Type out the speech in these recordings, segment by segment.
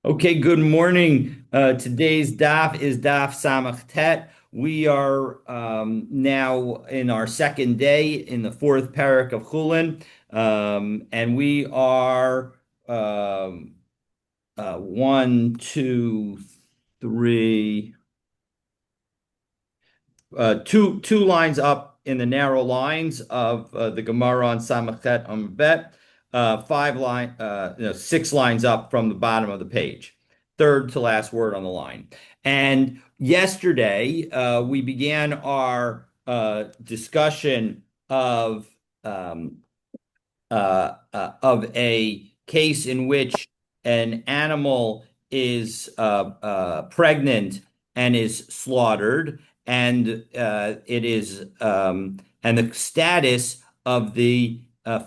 Okay, good morning. Today's daf is daf Samach Tet. We are now in our second day in the fourth parak of Chullin, and we are um, one, two, three, two lines up in the narrow lines of the Gemara on Samachet Umbet, six lines up from the bottom of the page, third to last word on the line. And yesterday we began our discussion um, of a case in which an animal is pregnant and is slaughtered, and and the status of the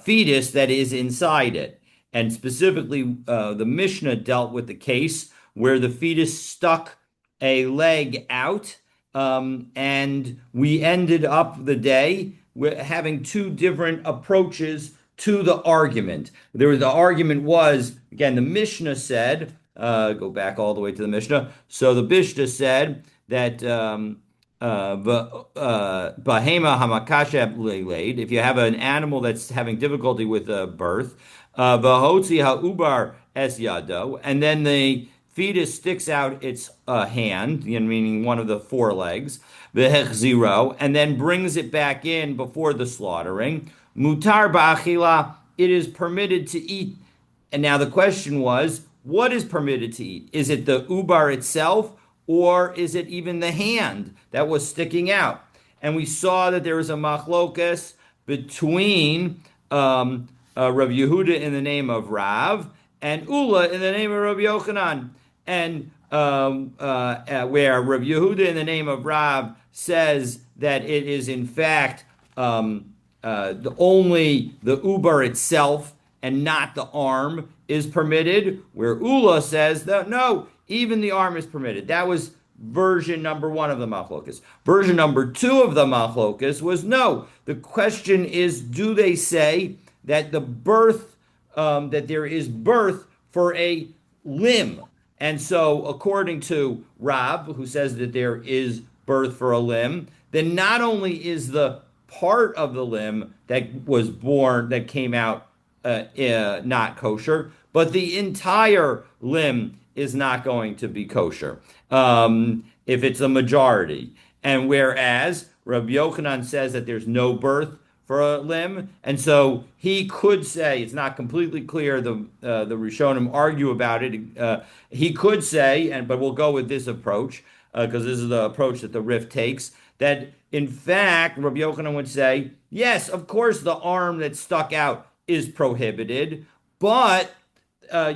fetus that is inside it. And specifically, the Mishnah dealt with the case where the fetus stuck a leg out, and we ended up the day with having two different approaches to the argument. The argument was, again, the Mishnah said, go back all the way to the Mishnah. So the Mishnah said that Bahema hamakasha leiled, if you have an animal that's having difficulty with birth, v'hotzi ha'ubar es yado, and then the fetus sticks out its hand, meaning one of the four legs, v'hechziro, and then brings it back in before the slaughtering. Mutar ba'achila, it is permitted to eat. And now the question was, what is permitted to eat? Is it the ubar itself, or is it even the hand that was sticking out? And we saw that there was a machlokas between Rav Yehuda in the name of Rav and Ula in the name of Rav Yochanan, and where Rav Yehuda in the name of Rav says that it is in fact only the ubar itself and not the arm is permitted, where Ula says that no, even the arm is permitted. That was version number one of the machlokas. Version number two of the machlokas was no. The question is, do they say that that there is birth for a limb? And so, according to Rab, who says that there is birth for a limb, then not only is the part of the limb that was born, that came out not kosher, but the entire limb is not going to be kosher if it's a majority. And whereas Rabbi Yochanan says that there's no birth for a limb, and so he could say it's not completely clear. The Rishonim argue about it. He could say, but we'll go with this approach because this is the approach that the Rif takes. That in fact, Rabbi Yochanan would say, yes, of course, the arm that stuck out is prohibited, but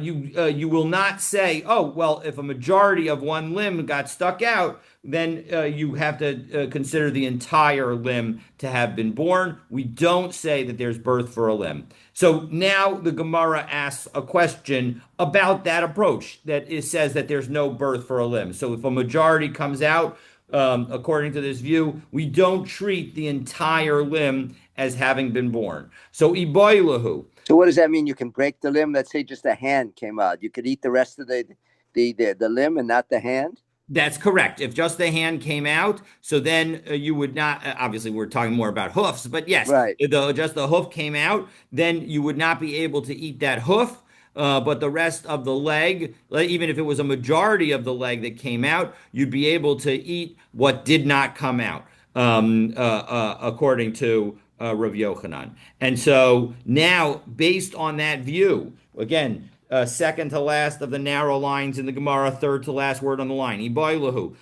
you will not say, oh, well, if a majority of one limb got stuck out, then you have to consider the entire limb to have been born. We don't say that there's birth for a limb. So now the Gemara asks a question about that approach that it says that there's no birth for a limb. So if a majority comes out, according to this view, we don't treat the entire limb as having been born. So iboilahu. So what does that mean? You can break the limb. Let's say just a hand came out. You could eat the rest of the limb and not the hand. That's correct. If just the hand came out, so then you would not. Obviously, we're talking more about hoofs, but yes, Right. if just the hoof came out, then you would not be able to eat that hoof. But the rest of the leg, even if it was a majority of the leg that came out, you'd be able to eat what did not come out, according to Rav Yochanan. And so now, based on that view, again, second to last of the narrow lines in the Gemara, third to last word on the line. According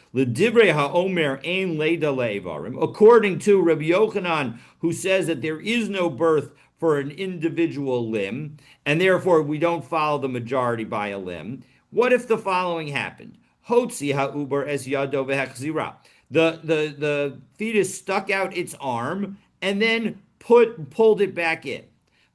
to Rabbi Yochanan, who says that there is no birth for an individual limb, and therefore we don't follow the majority by a limb. What if the following happened? Hotzi ha'ubar es yado v'hechzira. The fetus stuck out its arm and then pulled it back in.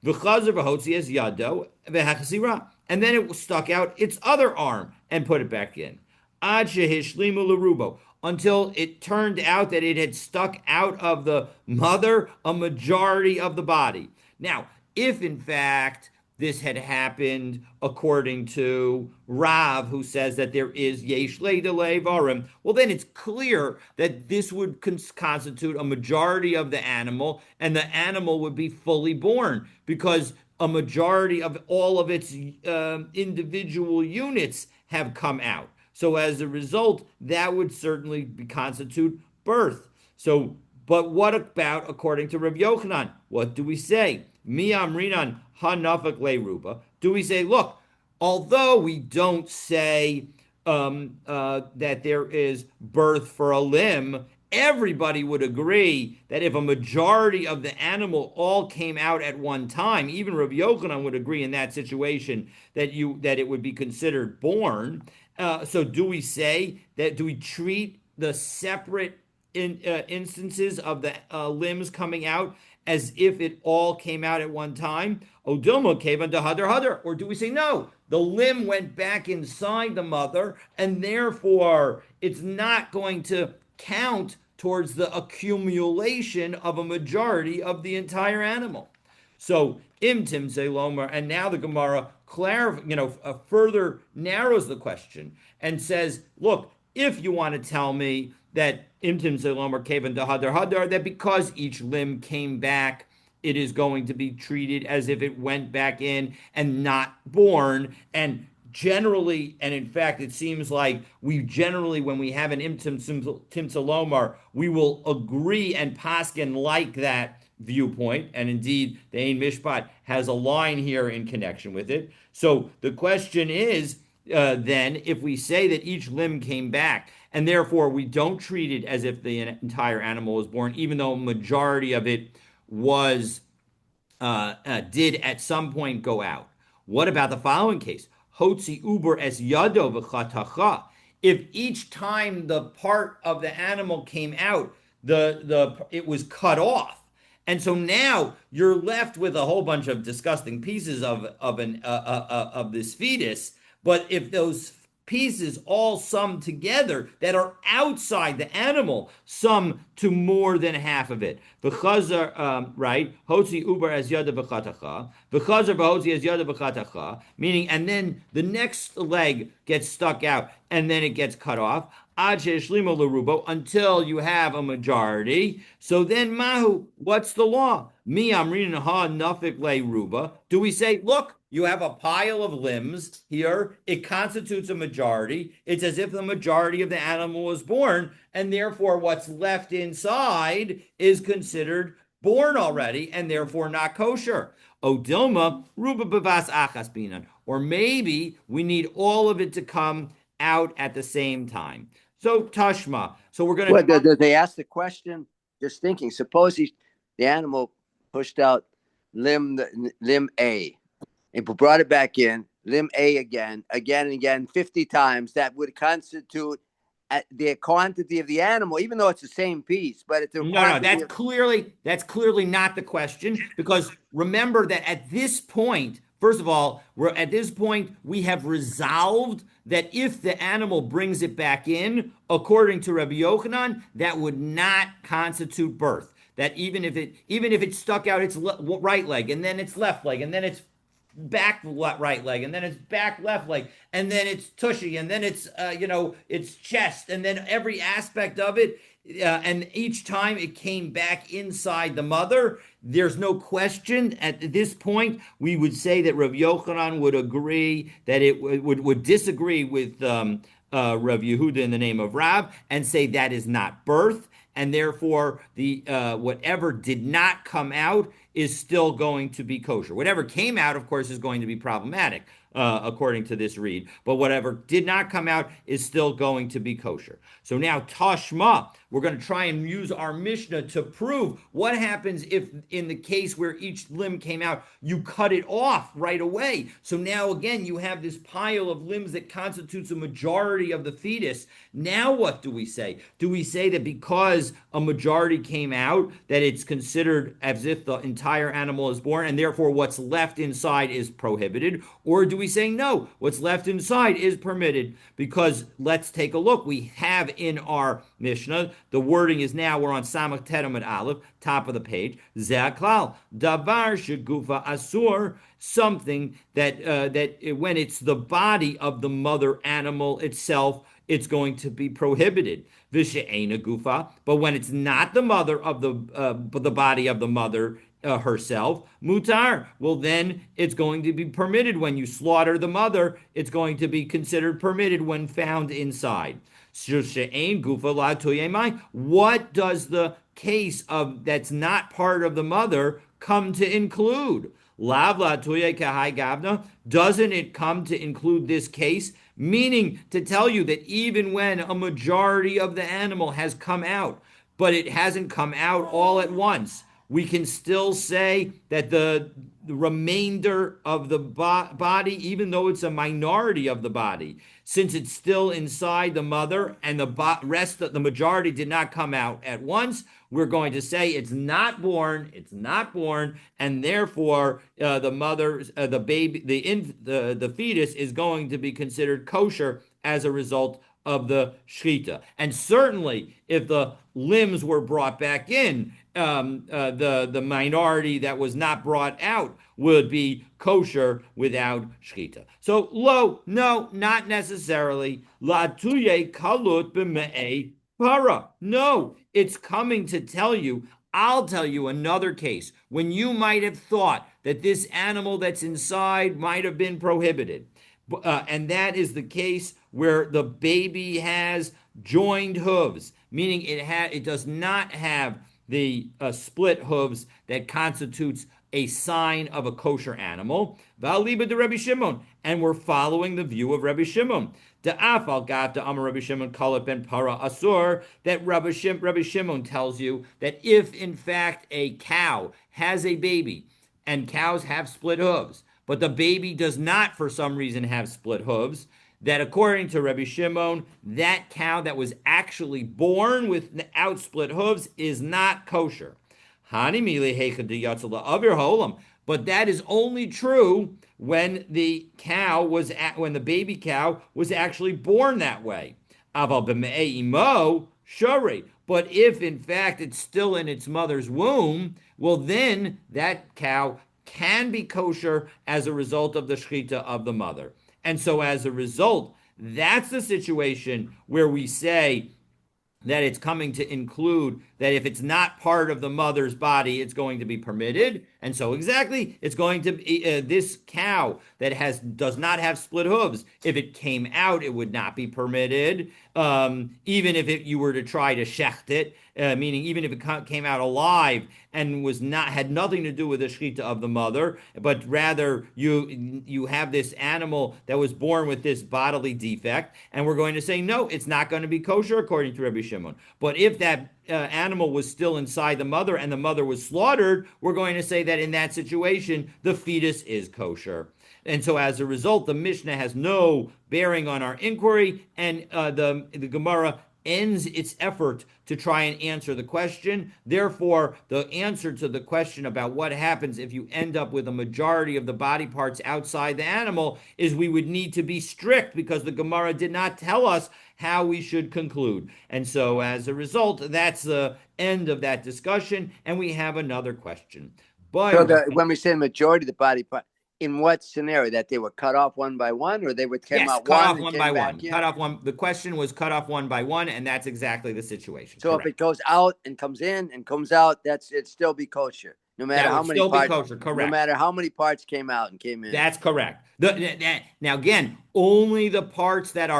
V'chazer v'hotzi es yado v'hechzira. And then it stuck out its other arm and put it back in. Ad shehishlimu l'rubo, until it turned out that it had stuck out of the mother a majority of the body. Now, if in fact this had happened according to Rav, who says that there is yesh leidele varim, well, then it's clear that this would constitute a majority of the animal, and the animal would be fully born because a majority of all of its individual units have come out. So as a result, that would certainly constitute birth. So, but what about according to Rav Yochanan? What do we say? Mi amrinan hanafak leruba. Do we say, look, although we don't say that there is birth for a limb, everybody would agree that if a majority of the animal all came out at one time, even Rav Yochanan would agree in that situation that it would be considered born. So do we say that? Do we treat the separate instances of the limbs coming out as if it all came out at one time? Odilma kevan to hadar, or do we say no? The limb went back inside the mother, and therefore it's not going to count towards the accumulation of a majority of the entire animal. So imtim zelomar, and now the Gemara further narrows the question and says, look, if you want to tell me that imtim zelomar kevan hadar, that because each limb came back, it is going to be treated as if it went back in and not born. And generally, and in fact, it seems like we generally, when we have an imtim timsalomar, we will agree and paskin like that viewpoint. And indeed, the Ein Mishpat has a line here in connection with it. So the question is, then, if we say that each limb came back, and therefore we don't treat it as if the entire animal was born, even though a majority of it was did at some point go out. What about the following case? Hotzi uber es yado v'chatacha. If each time the part of the animal came out, it was cut off, and so now you're left with a whole bunch of disgusting pieces of this fetus. But if those pieces all sum together that are outside the animal sum to more than half of it. Right? Hotzi uber as yada v'chatacha. V'chazar v'hotzi as yada v'chatacha. Meaning, and then the next leg gets stuck out, and then it gets cut off. Ad she'eshlimo l'rubo, until you have a majority. So then, mahu, what's the law? Mi amrin ha nafik le ruba. Do we say, look, you have a pile of limbs here. It constitutes a majority. It's as if the majority of the animal was born, and therefore what's left inside is considered born already, and therefore not kosher. Odilma ruba bavas achas binan. Or maybe we need all of it to come out at the same time. So Tashma. So we're going to. Well, they asked the question, just thinking, suppose the animal pushed out limb A. and brought it back in, limb A again and again, 50 times, that would constitute the quantity of the animal, even though it's the same piece. But it's that's clearly not the question, because remember that at this point, first of all, we have resolved that if the animal brings it back in, according to Rabbi Yochanan, that would not constitute birth. That even if it stuck out its right leg, and then its left leg, and then its back right leg, and then it's back left leg, and then it's tushy, and then it's its chest, and then every aspect of it, and each time it came back inside the mother, there's no question at this point we would say that Rav Yochanan would agree that it would disagree with Rav Yehuda in the name of Rav and say that is not birth, and therefore the whatever did not come out is still going to be kosher. Whatever came out, of course, is going to be problematic, according to this read. But whatever did not come out is still going to be kosher. So now, Tashma, we're going to try and use our Mishnah to prove what happens if, in the case where each limb came out, you cut it off right away. So now, again, you have this pile of limbs that constitutes a majority of the fetus. Now what do we say? Do we say that because a majority came out, that it's considered as if the entire animal is born, and therefore what's left inside is prohibited? Or do we say no, what's left inside is permitted? Because let's take a look. We have in our Mishnah the wording is now, we're on Samach Tedem at Aleph, top of the page. Ze'aklal, davar shegufa asur, something that when it's the body of the mother animal itself, it's going to be prohibited. Vishe'ena gufa, but when it's not the mother of the body of the mother herself, mutar. Well, then it's going to be permitted when you slaughter the mother. It's going to be considered permitted when found inside. What does the case of that's not part of the mother come to include? Doesn't it come to include this case? Meaning to tell you that even when a majority of the animal has come out, but it hasn't come out all at once, we can still say that the remainder of the body, even though it's a minority of the body, since it's still inside the mother and the majority did not come out at once, we're going to say it's not born, and therefore the mother, the baby, the fetus is going to be considered kosher as a result of the shechita. And certainly, if the limbs were brought back in, the minority that was not brought out would be kosher without shechita. So, no, not necessarily. La tuye kalut b'me'ei para. No, it's coming to tell you. I'll tell you another case when you might have thought that this animal that's inside might have been prohibited. And that is the case where the baby has joined hooves, meaning it does not have the split hooves that constitutes a sign of a kosher animal. V'aliba de Rabbi Shimon, and we're following the view of Rabbi Shimon. Da'afal gata amar Rabbi Shimon kalat ben para asur, that Rabbi Shimon tells you that if in fact a cow has a baby, and cows have split hooves, but the baby does not for some reason have split hooves, that according to Rabbi Shimon, that cow that was actually born without split hooves is not kosher. But that is only true when the baby cow was actually born that way. But if in fact it's still in its mother's womb, well then that cow can be kosher as a result of the shechita of the mother. And so as a result, that's the situation where we say that it's coming to include that if it's not part of the mother's body, it's going to be permitted. And so exactly, it's going to be this cow that does not have split hooves. If it came out, it would not be permitted. Even if you were to try to shecht it, meaning even if it came out alive and had nothing to do with the shechita of the mother, but rather you have this animal that was born with this bodily defect, and we're going to say no, it's not going to be kosher according to Rabbi Shimon. But if that animal was still inside the mother and the mother was slaughtered, we're going to say that in that situation the fetus is kosher. And so as a result, the Mishnah has no bearing on our inquiry, and the Gemara ends its effort to try and answer the question. Therefore, the answer to the question about what happens if you end up with a majority of the body parts outside the animal is we would need to be strict, because the Gemara did not tell us how we should conclude. And so as a result, that's the end of that discussion, and we have another question. But when we say majority of the body part, in what scenario? That they were cut off one by one, or they would come out cut off one by one. Cut off one. The question was cut off one by one, and that's exactly the situation. So correct. If it goes out and comes in and comes out, it'd still be kosher, no matter how many parts. Kosher, correct. No matter how many parts came out and came in. That's correct. Now again, only the parts that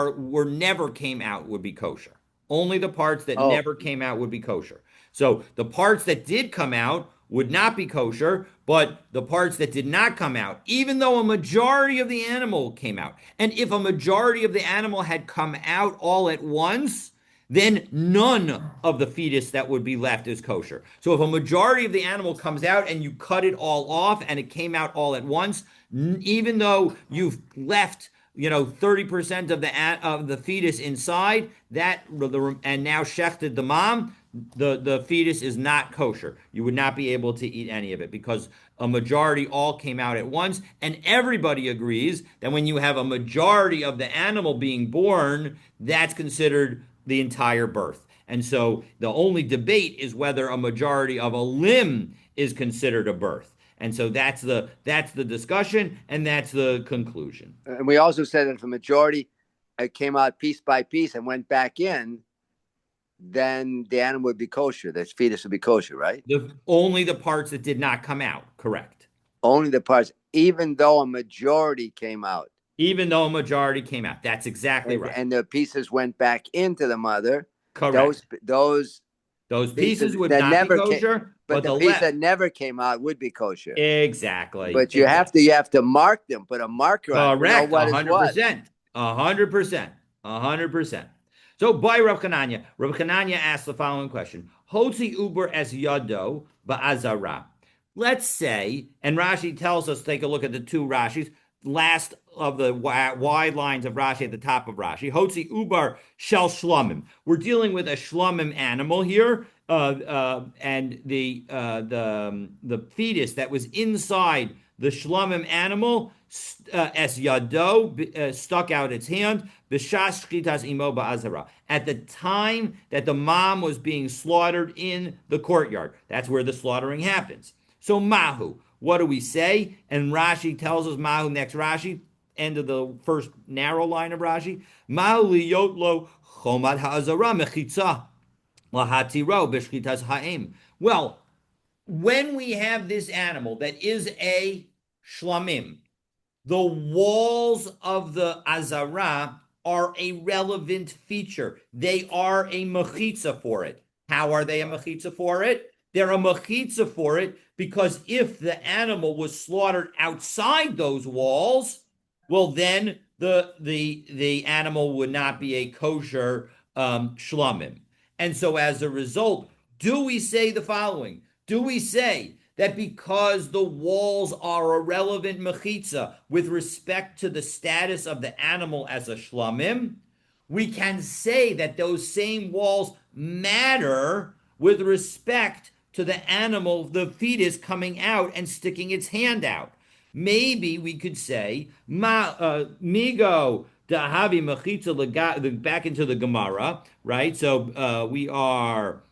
never came out would be kosher. Only the parts that never came out would be kosher. So the parts that did come out would not be kosher, but the parts that did not come out, even though a majority of the animal came out, and if a majority of the animal had come out all at once, then none of the fetus that would be left is kosher. So if a majority of the animal comes out and you cut it all off and it came out all at once, even though you've left 30% of the fetus inside and now shechted the mom, the fetus is not kosher. You would not be able to eat any of it because a majority all came out at once, and everybody agrees that when you have a majority of the animal being born, that's considered the entire birth. And so the only debate is whether a majority of a limb is considered a birth. And so that's the discussion, and that's the conclusion. And we also said that if a majority came out piece by piece and went back in, then the animal would be kosher. The fetus would be kosher, right? Only the parts that did not come out, correct. Only the parts, even though a majority came out. Even though a majority came out. That's exactly right. And the pieces went back into the mother. Correct. Those pieces would not be kosher, but the piece that never came out would be kosher. Exactly. But you have to mark them, put a marker on. Correct. 100%. 100%. 100%. So by Rav Chananya asked the following question: Hotzi uber es yado ba'azara. Let's say, and Rashi tells us, take a look at the two Rashis, last of the wide lines of Rashi at the top of Rashi. Hotzi ubar shel shlomim. We're dealing with a shlomim animal here, and the fetus that was inside the shlomim animal, es yado, stuck out its hand, b'shas shchitas imo ba'azara. At the time that the mom was being slaughtered in the courtyard. That's where the slaughtering happens. So mahu, what do we say? And Rashi tells us mahu, next Rashi, end of the first narrow line of Rashi. Mahu liyot lo chomad ha'azara mechitza lahatiro b'shchitas ha'im. Well, when we have this animal that is a shlamim, the walls of the azara are a relevant feature. They are a mechitza for it. How are they a mechitza for it? They're a mechitza for it because if the animal was slaughtered outside those walls, well, then the animal would not be a kosher shlamim. And so as a result, do we say the following? Do we say that because the walls are a relevant mechitza with respect to the status of the animal as a shlamim, we can say that those same walls matter with respect to the animal, the fetus coming out and sticking its hand out? Maybe we could say, migo dahavi mechitza, back into the Gemara, right? So we are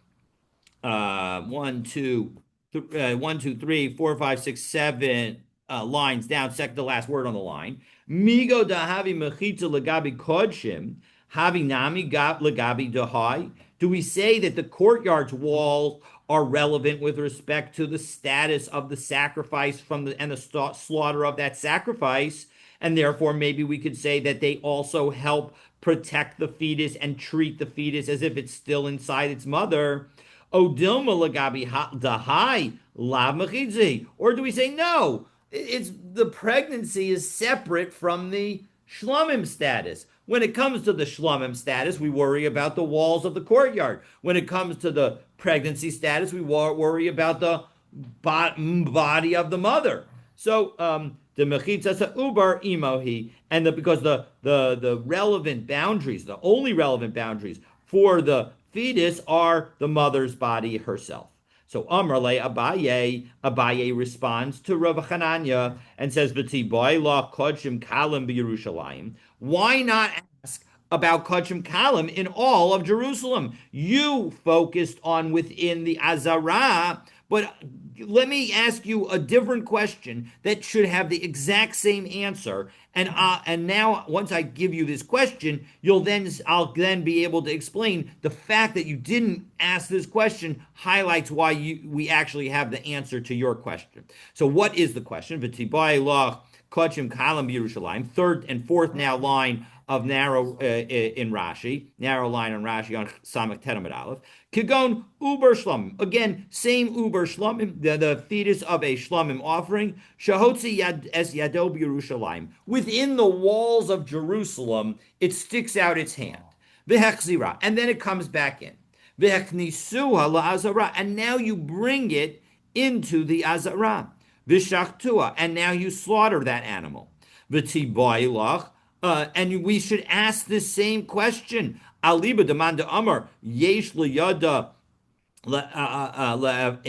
1, 2, 3, 4, 5, 6, 7 lines down, second to last word on the line. Migo dahavi mechitza legabi kodshim, havi nami legabi dahai. Do we say that the courtyard's walls are relevant with respect to the status of the sacrifice and the slaughter of that sacrifice? And therefore, maybe we could say that they also help protect the fetus and treat the fetus as if it's still inside its mother. Odilma lagabi dahai la mechitzi. Or do we say no? It's the pregnancy is separate from the shlamim status. When it comes to the shlamim status, we worry about the walls of the courtyard. When it comes to the pregnancy status, we worry about the body of the mother. So the mechitza ubar imohi, and because the relevant boundaries, the only relevant boundaries for the fetus are the mother's body herself. So Amrle Abaye responds to Rav Chananya and says, "V'tiboy la kodshim kalim b'Yerushalayim." Why not ask about kodshim kalim in all of Jerusalem? You focused on within the Azara, but let me ask you a different question that should have the exact same answer. And now, once I give you this question, I'll then be able to explain the fact that you didn't ask this question highlights why we actually have the answer to your question. So, what is the question? V'tibai loch kodshim kalim b'Yerushalayim. Third and fourth now line of narrow in Rashi, narrow line on Rashi on Samach Teramid Aleph. Kigon uber shlamim. Again, same uber shlamim, the fetus of a shlamim offering. Shahotzi es yado b'Yerushalayim. Within the walls of Jerusalem, it sticks out its hand. V'hechzira, and then it comes back in. V'hechnisuha la'azara, and now you bring it into the azara. V'shachtua, and now you slaughter that animal. V'tibailach, and we should ask this same question. Aliba demanda Amar yesh liyada le'evarim.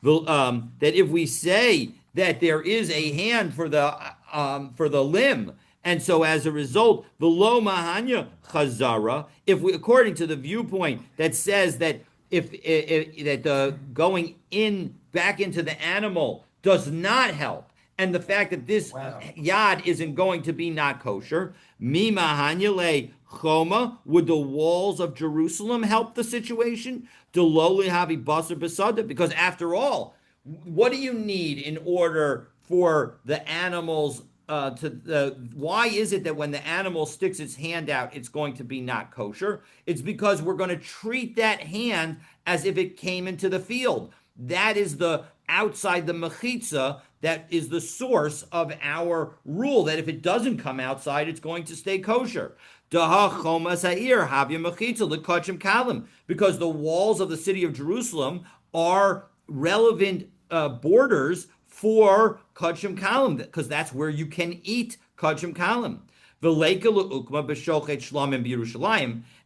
That if we say that there is a hand for the limb, And so as a result, velo mahanya chazara, if we, according to the viewpoint that says that if that the going in back into the animal does not help, and the fact that this yad isn't going to be not kosher, mi mahanya choma, would the walls of Jerusalem help the situation? Deloli havi basar besada, because after all, what do you need in order for the animals why is it that when the animal sticks its hand out, it's going to be not kosher? It's because we're going to treat that hand as if it came into the field. That is the outside the mechitza that is the source of our rule that if it doesn't come outside, it's going to stay kosher. Because the walls of the city of Jerusalem are relevant borders for Kachim Kalim, because that's where you can eat Kachim Kalim.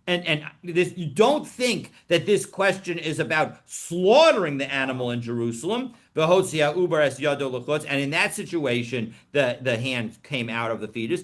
And this, you don't think that this question is about slaughtering the animal in Jerusalem. And in that situation, the hand came out of the fetus.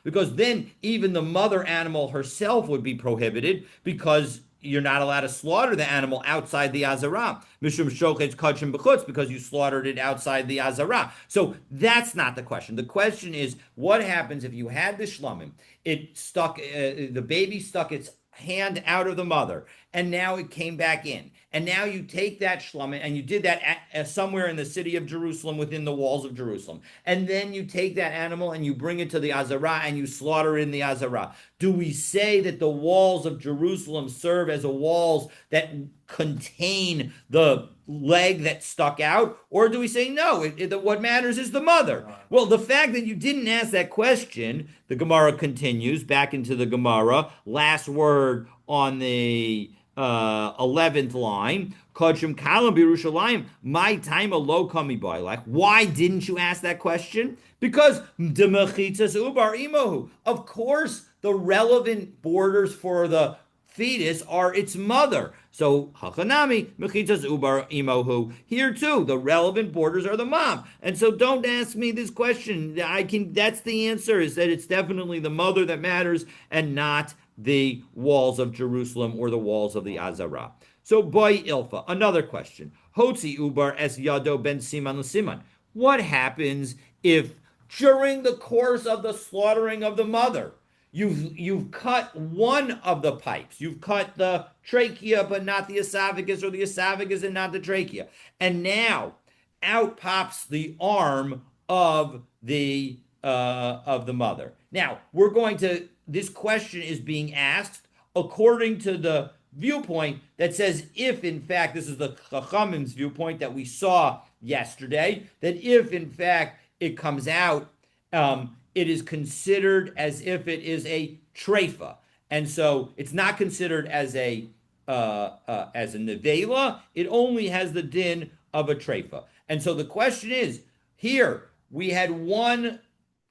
Because then even the mother animal herself would be prohibited, because you're not allowed to slaughter the animal outside the Azara. Mishum shochetz kachim b'chutz, because you slaughtered it outside the Azara. So that's not the question. The question is, what happens if you had the shlomim? It stuck, the baby stuck its hand out of the mother, and now it came back in. And now you take that shlomim, and you did that somewhere in the city of Jerusalem, within the walls of Jerusalem. And then you take that animal and you bring it to the Azara and you slaughter in the Azara. Do we say that the walls of Jerusalem serve as walls that contain the leg that stuck out? Or do we say no, what matters is the mother? Well, the fact that you didn't ask that question, the Gemara continues back into the Gemara, last word on the 11th line. Kodshim kalam b'Yerushalayim, my time a low kami by. Like, why didn't you ask that question? Because demechitzas ubar imohu. Of course, the relevant borders for the fetus are its mother. So hachanami mechitzas ubar imohu. Here too, the relevant borders are the mom. And so don't ask me this question. That's the answer, is that it's definitely the mother that matters and not the walls of Jerusalem or the walls of the Azara. So boy ilfa, another question. Hotzi ubar es yado ben siman l'siman. What happens if during the course of the slaughtering of the mother, you've cut one of the pipes, you've cut the trachea but not the esophagus, or the esophagus and not the trachea, and now out pops the arm of the mother. Now we're going to. This question is being asked according to the viewpoint that says, if in fact, this is the Chachamim's viewpoint that we saw yesterday, that if in fact it comes out, it is considered as if it is a treifa, and so it's not considered as a nevela. It only has the din of a treifa, and so the question is, here we had one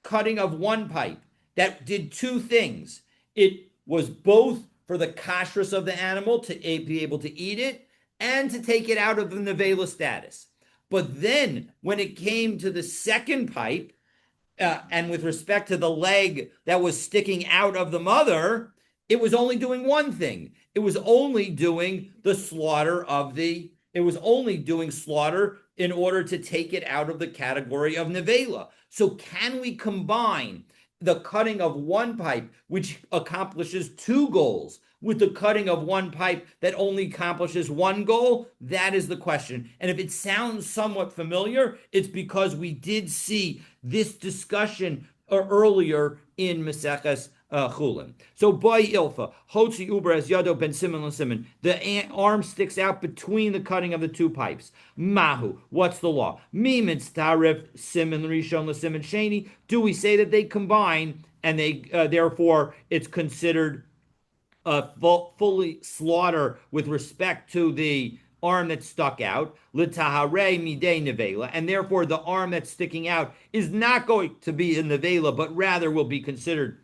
cutting of one pipe that did two things. It was both for the kashrus of the animal to be able to eat it and to take it out of the nevela status. But then when it came to the second pipe, and with respect to the leg that was sticking out of the mother, it was only doing one thing. It was only doing the slaughter of the, it was only doing slaughter in order to take it out of the category of nevela. So can we combine the cutting of one pipe, which accomplishes two goals, with the cutting of one pipe that only accomplishes one goal? That is the question. And if it sounds somewhat familiar, it's because we did see this discussion earlier in Maseches Chullin. So boy ilfa, hotzi uber as yado ben simon l'simon. The arm sticks out between the cutting of the two pipes. Mahu, what's the law? Mi mitzaref simon rishon l'simon sheni. Do we say that they combine and they therefore it's considered fully slaughter with respect to the arm that stuck out, l'tahare midei nevela, and therefore the arm that's sticking out is not going to be a nevela, but rather will be considered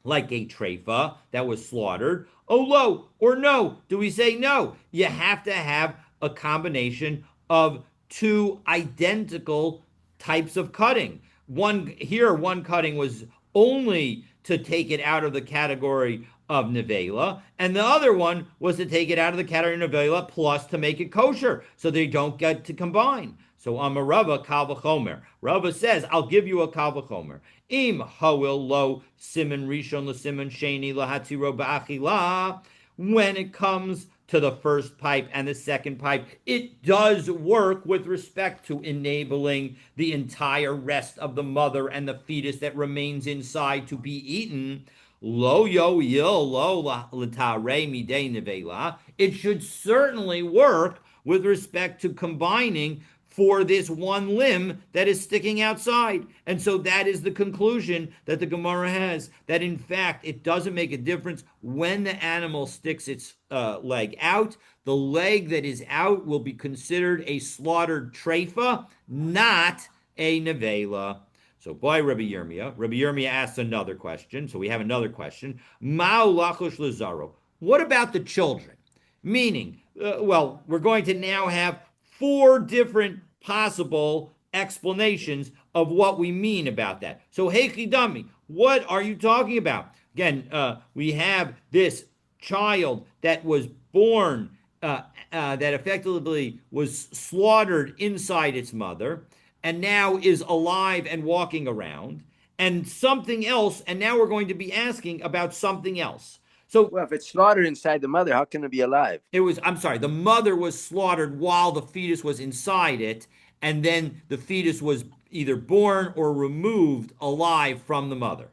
like a treifa that was slaughtered? Oh, lo, or no? Do we say no? You have to have a combination of two identical types of cutting. one cutting was only to take it out of the category of nevela, and the other one was to take it out of the category of nevela plus to make it kosher, so they don't get to combine. So Amarava kal v'chomer. Rava says, I'll give you a kal v'chomer. Im hawil lo siman rishon l'siman sheni lahatziro ba'achila. When it comes to the first pipe and the second pipe, it does work with respect to enabling the entire rest of the mother and the fetus that remains inside to be eaten. Lo yo yil lo l'tare midei nevela. It should certainly work with respect to combining for this one limb that is sticking outside. And so that is the conclusion that the Gemara has, that in fact, it doesn't make a difference when the animal sticks its leg out. The leg that is out will be considered a slaughtered treifa, not a nevela. So by Rabbi Yirmiyah, Rabbi Yirmiyah asks another question. So we have another question. Ma'u lachush lazaro. What about the children? Meaning, well, we're going to now have 4 different possible explanations of what we mean about that. So, hey, Chidami, what are you talking about? Again, we have this child that was born, that effectively was slaughtered inside its mother, and now is alive and walking around, and something else, and now we're going to be asking about something else. So, well, if it's slaughtered inside the mother, how can it be alive? I'm sorry, the mother was slaughtered while the fetus was inside it, and then the fetus was either born or removed alive from the mother.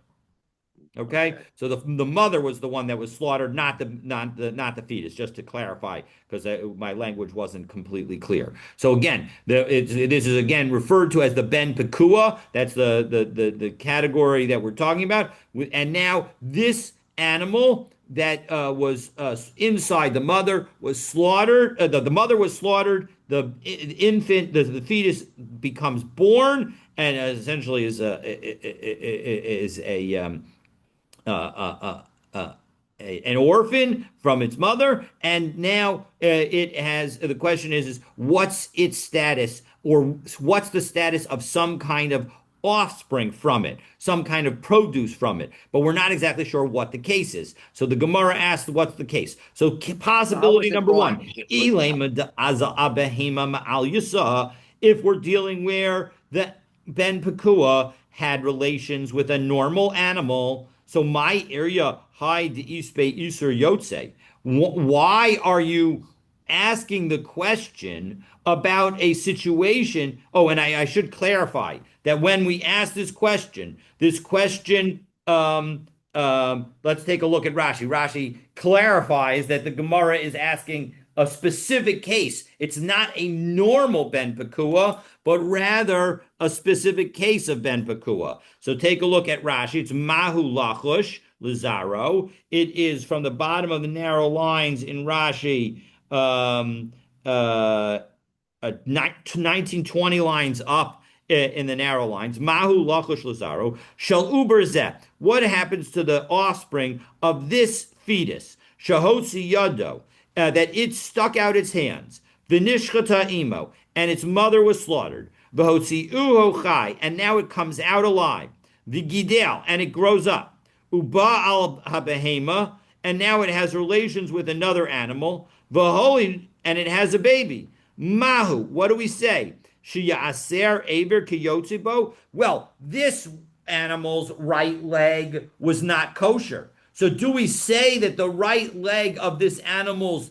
Okay? So the mother was the one that was slaughtered, not the fetus, just to clarify, because my language wasn't completely clear. So again, this is again referred to as the ben pekua. That's the category that we're talking about. And now this animal that was inside the mother was slaughtered. The mother was slaughtered. The infant, the fetus becomes born, and essentially is an orphan from its mother, and now it has. The question is what's its status, or what's the status of some kind of offspring from it, some kind of produce from it, but we're not exactly sure what the case is. So the Gemara asks, what's the case? So possibility number one, if we're dealing where the Ben Pekua had relations with a normal animal, so my area, hi de ispe isur yotze. Why are you asking the question about a situation? Oh, and I should clarify that when we ask this question, let's take a look at Rashi. Rashi clarifies that the Gemara is asking a specific case. It's not a normal Ben Pekua, but rather a specific case of Ben Pekua. So take a look at Rashi. It's Mahu Lachush Lazaro. It is from the bottom of the narrow lines in Rashi, 19, 20 lines up in the narrow lines. Mahu Lachush Lazaro. Shal Uberzeh. What happens to the offspring of this fetus? Shahotzi Yado. That it stuck out its hands. V'nishchata imo. And its mother was slaughtered. V'hotzi uho chai. And now it comes out alive. V'gidel. And it grows up. Uba al habehema, and now it has relations with another animal. V'holin, and it has a baby. Mahu, what do we say? Sheya'aser eber kiyotzibo. Well, this animal's right leg was not kosher. So do we say that the right leg of this animal's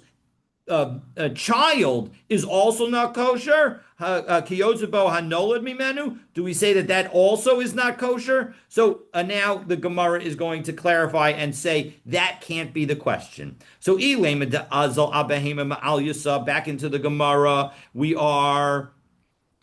child is also not kosher? Kiyotzibo hanolad mimenu. Do we say that that also is not kosher? So now the Gemara is going to clarify and say that can't be the question. So back into the Gemara. We are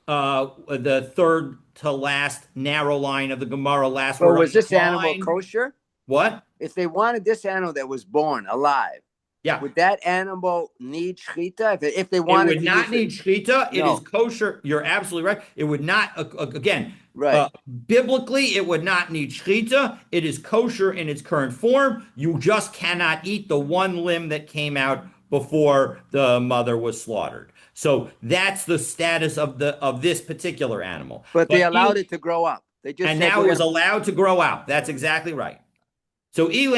the third to last narrow line of the Gemara. Last word. But was this animal kosher? What? If they wanted this animal that was born alive, yeah, would that animal need shechita? If they wanted, it would not need shechita. It No. is kosher. You're absolutely right. It would not. Again, Right. Biblically, it would not need shechita. It is kosher in its current form. You just cannot eat the one limb that came out before the mother was slaughtered. So that's the status of this particular animal. But they allowed it to grow up. They just And said now we're it was gonna. allowed to grow out. That's exactly right. So if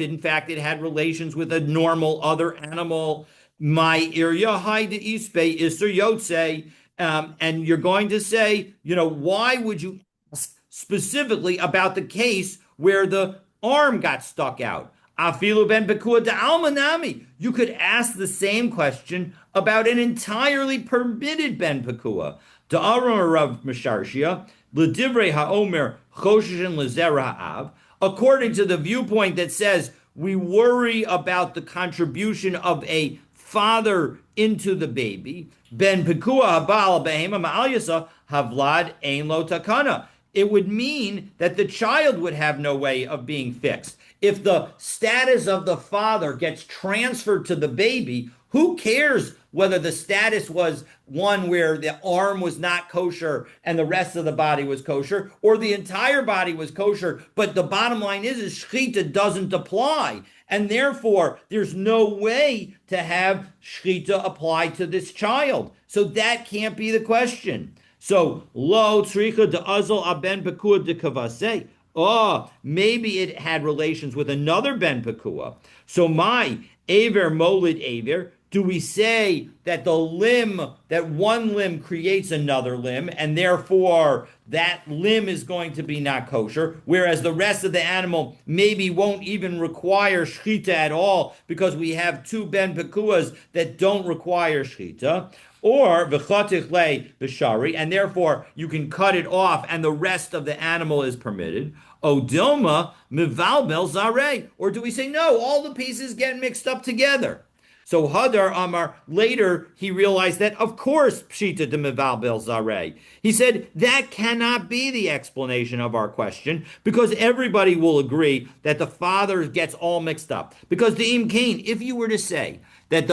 in fact it had relations with a normal other animal, my irya haide ispe iser yotze, and you're going to say, why would you ask specifically about the case where the arm got stuck out? Afilu ben bekua de almanami. You could ask the same question about an entirely permitted ben bekua. Da'aram Rav Misharshia, l'divrei ha'omer choshishin l'zera ha'av, according to the viewpoint that says we worry about the contribution of a father into the baby, ben pekua habal behema ma'al yasa havlad ein lo takana. It would mean that the child would have no way of being fixed. If the status of the father gets transferred to the baby, who cares whether the status was one where the arm was not kosher and the rest of the body was kosher, or the entire body was kosher, but the bottom line is shechita doesn't apply. And therefore, there's no way to have shechita apply to this child. So that can't be the question. So, lo tzricha de azal aben bekua de kavase. Oh, maybe it had relations with another ben pekua. So my aver molid aver. Do we say that that one limb creates another limb, and therefore that limb is going to be not kosher, whereas the rest of the animal maybe won't even require shechita at all because we have two ben pekuas that don't require shechita? Or v'chatich le b'shari, and therefore you can cut it off, and the rest of the animal is permitted. Odilma mivalbel zare, or do we say no? All the pieces get mixed up together. So Hadar Amar, later he realized that, of course, Pshita de Mevalbel Zareh. He said that cannot be the explanation of our question because everybody will agree that the father gets all mixed up. Because the Im Kain, if you were to say that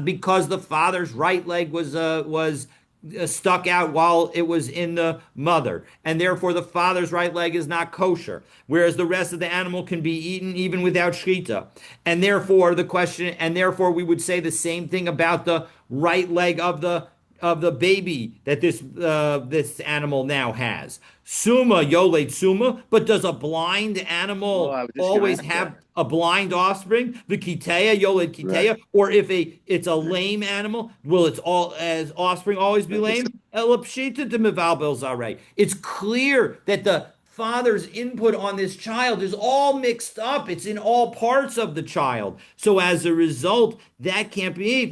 because the father's right leg was stuck out while it was in the mother, and therefore the father's right leg is not kosher, whereas the rest of the animal can be eaten even without shechita. And therefore we would say the same thing about the right leg of the baby that this animal now has. Summa yolate summa, but does a blind Oh, animal I was just gonna always ask have that. a blind offspring? The kitea yolate Right. kitea, or if it's a lame animal, will its all as offspring always be Right. lame? Elapshita de mevalbel zarei. It's clear that the father's input on this child is all mixed up. It's in all parts of the child. So as a result, that can't be.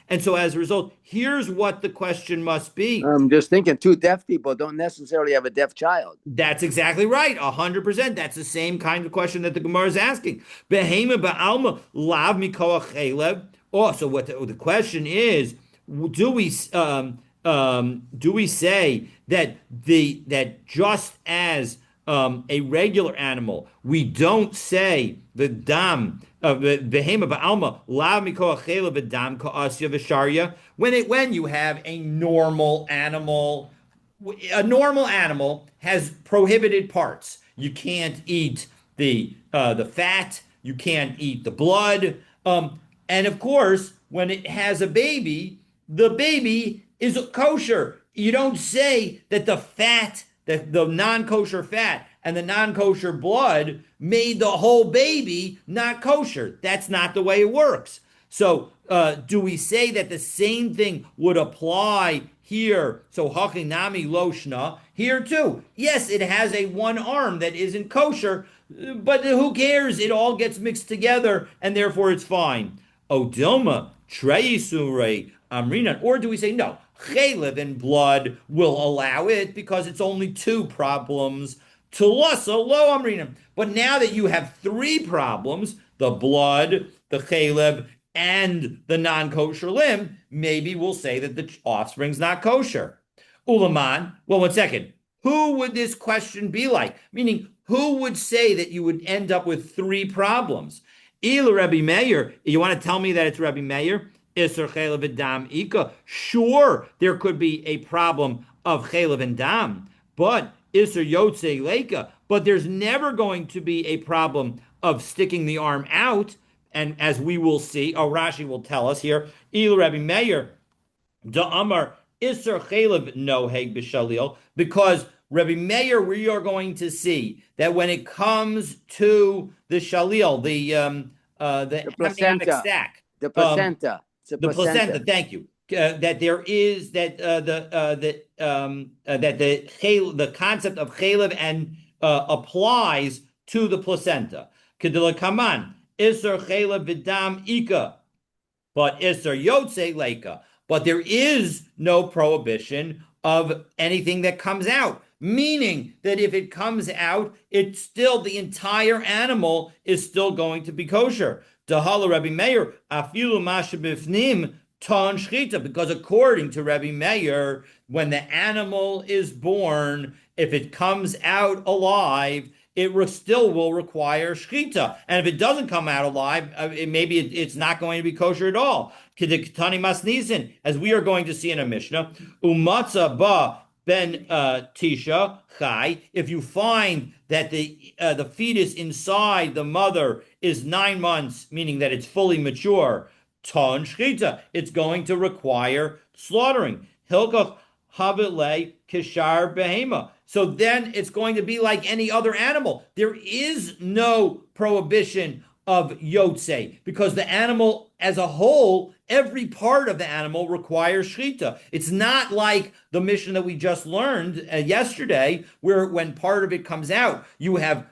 And so as a result, here's what the question must be. I'm just thinking two deaf people don't necessarily have a deaf child. That's exactly right. 100%. That's the same kind of question that the Gemara is asking. Behema ba'alma lav mikoach chelev. Oh, so what the question is, do we do we say that just as a regular animal, we don't say the dam of the behema ba'alma lav mikoach chelev v'dam ka'asya v'sharya when you have a normal animal has prohibited parts. You can't eat the fat. You can't eat the blood. And of course, when it has a baby, the baby is kosher. You don't say that the fat, the non-kosher fat, and the non-kosher blood made the whole baby not kosher. That's not the way it works. So, do we say that the same thing would apply here? So, hachinami loshna here too. Yes, it has a one arm that isn't kosher, but who cares? It all gets mixed together, and therefore it's fine. Odilma treisure amrinan, or do we say no? Chalev and blood will allow it because it's only two problems. Tulasa lo amrinan. But now that you have three problems, the blood, the chalev, and the non-kosher limb, maybe we'll say that the offspring's not kosher. Ulaman, well, 1 second. Who would this question be like? Meaning, who would say that you would end up with three problems? Ila Rebbe Meir, you want to tell me that it's Rebbe Meir? Isser chelev and dam ika. Sure, there could be a problem of chelev and dam, but Isser yotze leka. But there's never going to be a problem of sticking the arm out. And as we will see, Rashi will tell us here, Il Rabbi Meir, Da Amar Isser Chalev Noheg B'Shalil, because Rabbi Meir, we are going to see that when it comes to the Shalil, the The amniotic placenta. sac, The um, placenta. It's a the placenta. placenta. Thank you. That there is that the concept of chalev and applies to the placenta. Kedila kaman iser chalev vidam ika, but iser yotze leka. But there is no prohibition of anything that comes out. Meaning that if it comes out, it's still the entire animal is still going to be kosher. Dahala Rabbi Meir, afilu mashabifnim ton shchita, because according to Rabbi Meir, when the animal is born, if it comes out alive, it still will require shchita. And if it doesn't come out alive, it's not going to be kosher at all. As we are going to see in a Mishnah, umatza ba ben tisha chai. If you find that the fetus inside the mother is 9 months, meaning that it's fully mature, ton shchita, it's going to require slaughtering. Hilkach havile kishar behema. So then it's going to be like any other animal. There is no prohibition of yotze because the animal as a whole, every part of the animal requires shchita. It's not like the mission that we just learned yesterday, where when part of it comes out, you have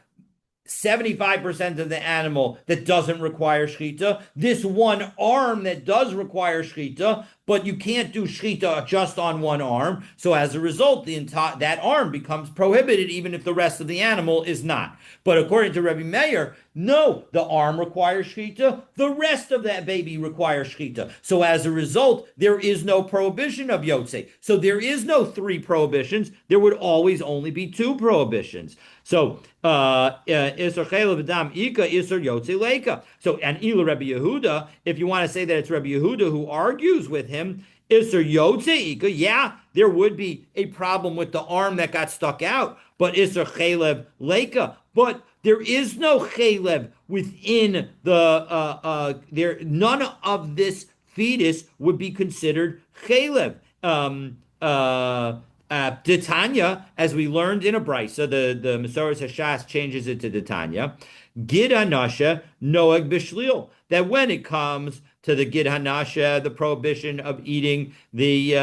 75% of the animal that doesn't require shchita, this one arm that does require shchita, but you can't do shchita just on one arm. So as a result, that arm becomes prohibited even if the rest of the animal is not. But according to Rabbi Meir, no, the arm requires shchita, the rest of that baby requires shchita. So as a result, there is no prohibition of yotze. So there is no 3 prohibitions. There would always only be 2 prohibitions. So Isser Chalev V'dam Ika Isser Yotze Leika. So and Ila Rabbi Yehuda, if you want to say that it's Rabbi Yehuda who argues with him, Isser Yotze Ika, yeah, there would be a problem with the arm that got stuck out, but Isser Chalev Leika. But there is no Chalev within there. None of this fetus would be considered Chalev. Titania, as we learned in a brisa, the Masoret Hashas changes it to Titania. Gid Hanasha Noeg Bishlil. That when it comes to the Gid Hanasha, the prohibition of eating the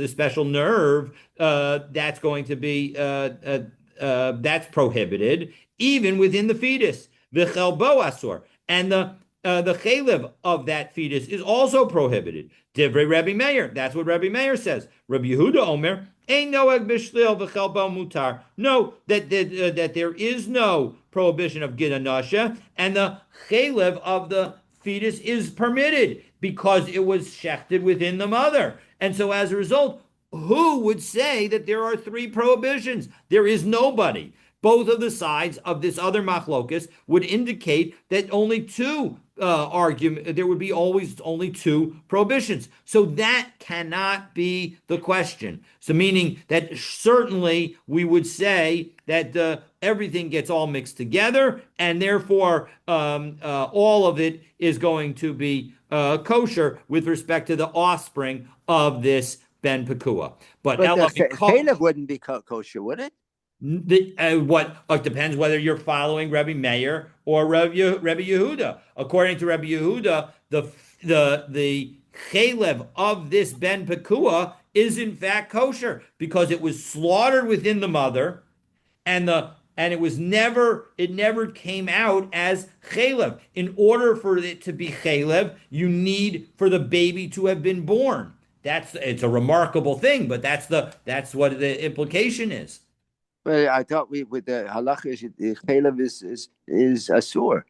special nerve, that's going to be that's prohibited even within the fetus. V'chelbo asur, and the chalev of that fetus is also prohibited. Divrei Rabbi Meir. That's what Rabbi Meir says. Rabbi Yehuda Omer, Ein noeg b'shlil v'chelbo mutar. No, that there is no prohibition of gid hanasha, and the chalev of the fetus is permitted because it was shechted within the mother. And so as a result, who would say that there are 3 prohibitions? There is nobody. Both of the sides of this other machlokus would indicate that only 2 there would be always only 2 prohibitions. So that cannot be the question. So meaning that certainly we would say that everything gets all mixed together, and therefore all of it is going to be kosher with respect to the offspring of this Ben Pekua. But Chalev wouldn't be kosher, would it? What depends whether you're following Rabbi Meir or Rabbi Yehuda. According to Rabbi Yehuda, the chalev of this Ben Pekua is in fact kosher because it was slaughtered within the mother, and it never came out as chalev. In order for it to be chalev, you need for the baby to have been born. It's a remarkable thing, but that's what the implication is. But I thought with the halacha, chalev is asur.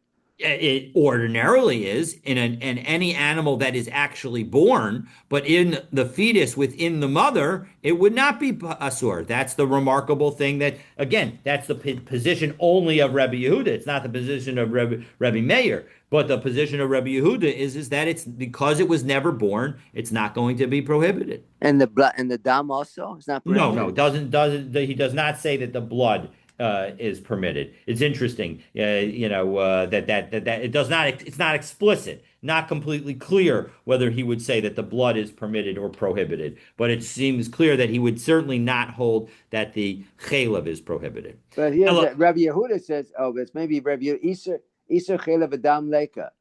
It ordinarily is in any animal that is actually born, but in the fetus within the mother, it would not be asur. That's the remarkable thing that's the position only of Rabbi Yehuda. It's not the position of Rabbi Meir, but the position of Rabbi Yehuda is that it's because it was never born, it's not going to be prohibited. And the blood and the dam also is not prohibited. No, doesn't he does not say that the blood is permitted. It's interesting, that it does not. It's not explicit, not completely clear whether he would say that the blood is permitted or prohibited. But it seems clear that he would certainly not hold that the chaylev is prohibited. But here, Rabbi Yehuda says, "Oh, it's maybe Rabbi Yehuda, Iser chaylev adam leka."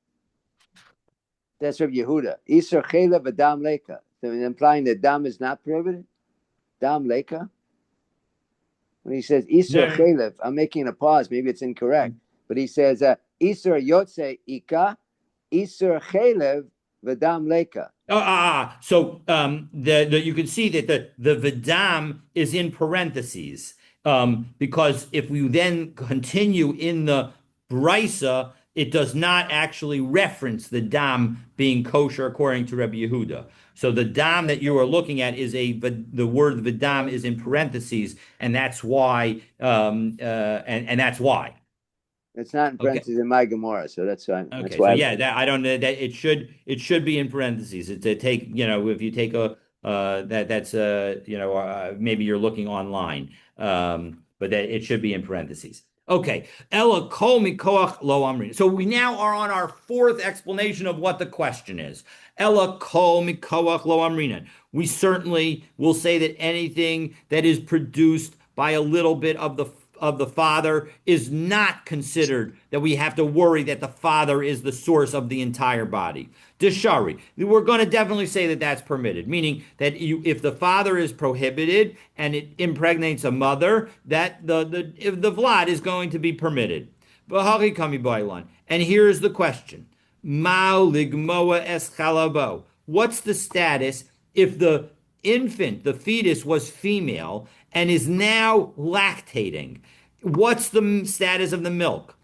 That's Rabbi Yehuda. Iser chaylev adam leka, so implying that dam is not prohibited. Dam leka. When he says Iser chaylev, I'm making a pause. Maybe it's incorrect, but he says Iser yotze ika, Iser chaylev v'dam leka. So you can see that the vidam is in parentheses, because if we then continue in the brisa, it does not actually reference the dam being kosher according to Rabbi Yehuda. So the dam that you are looking at is the word vidam is in parentheses, and that's why and that's why. It's not in parentheses in my Gemara, so that's why. Okay, so yeah, I don't know that it should be in parentheses. It's take if you take that's maybe you're looking online, but that it should be in parentheses. Okay, Ella kol mikoach lo amrin. So we now are on our fourth explanation of what the question is. Ella kol mikoach lo amrinan. We certainly will say that anything that is produced by a little bit of the father is not considered that we have to worry that the father is the source of the entire body. Deshari, we're going to definitely say that that's permitted, meaning that if the father is prohibited and it impregnates a mother, that the vlad is going to be permitted. And here's the question: Mao ligmoa es chalabo. What's the status if the infant, the fetus, was female and is now lactating? What's the status of the milk?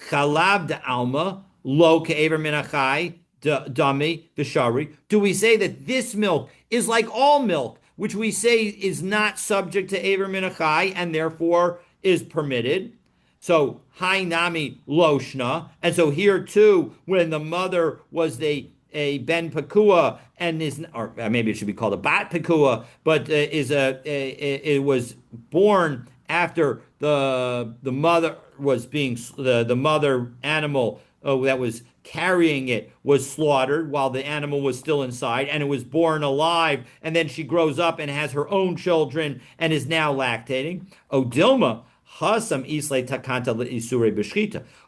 Chalab de alma lo ke'ever min achai dami v'shari. Do we say that this milk is like all milk, which we say is not subject to ever min achai and therefore is permitted? So hai nami loshna, and so here too, when the mother was a ben pakua and is, or maybe it should be called a bat pakua, but it was born after the mother was being the mother animal that was carrying it was slaughtered while the animal was still inside, and it was born alive, and then she grows up and has her own children and is now lactating. Odilma.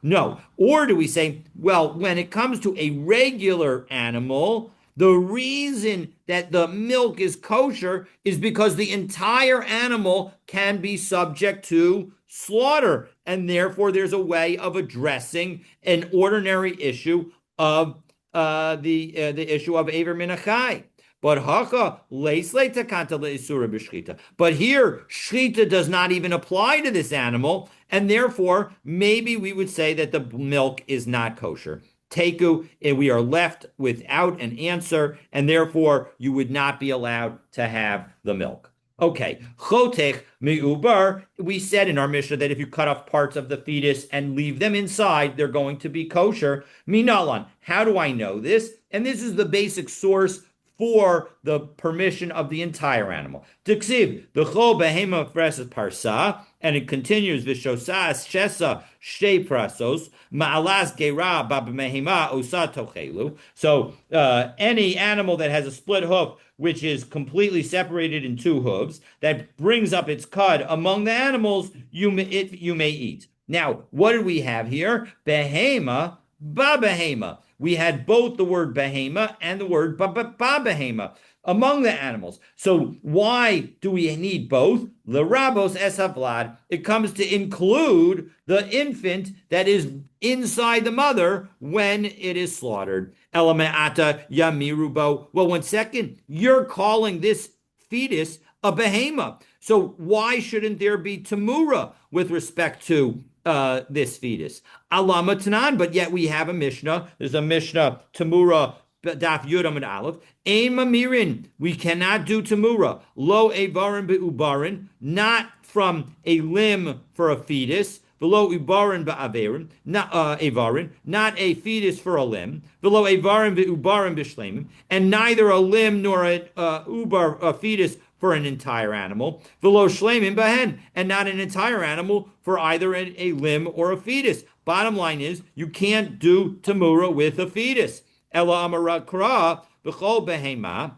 No. Or do we say, well, when it comes to a regular animal, the reason that the milk is kosher is because the entire animal can be subject to slaughter, and therefore there's a way of addressing an ordinary issue of the issue of Aver Min Achai. But But here, shchita does not even apply to this animal, and therefore, maybe we would say that the milk is not kosher. Teku, and we are left without an answer, and therefore, you would not be allowed to have the milk. Okay, chotech mi'ubar, we said in our Mishnah that if you cut off parts of the fetus and leave them inside, they're going to be kosher. Minalan, how do I know this? And this is the basic source for the permission of the entire animal. Diksiv, the chol behema freses parsa, and it continues, v'shosas shesa shtei prasos, ma'alas gera babmehema osa tochelu. So any animal that has a split hoof, which is completely separated in two hooves, that brings up its cud among the animals, you may eat. Now, what did we have here? Behema, babehema. We had both the word behema and the word babehema among the animals. So why do we need both? The rabos es havlad. It comes to include the infant that is inside the mother when it is slaughtered. Elameata yamirubo. Well, 1 second, you're calling this fetus a behema. So why shouldn't there be tamura with respect to this fetus? Alama Tanan, but yet we have a Mishnah. There's a Mishnah, Tamura, Daf Yudam and Aleph. Ein Mamirin, we cannot do Tamura. Lo Evarin Be'ubarin, not from a limb for a fetus. Below Ubarin Ba'averin, not Evarin, not a fetus for a limb. Below Evarin Be'ubarin B'shlemim, and neither a limb nor a fetus for an entire animal, v'lo shleimin bahen, and not an entire animal for either a limb or a fetus. Bottom line is, you can't do tamura with a fetus. Ela amara kra b'chol behema.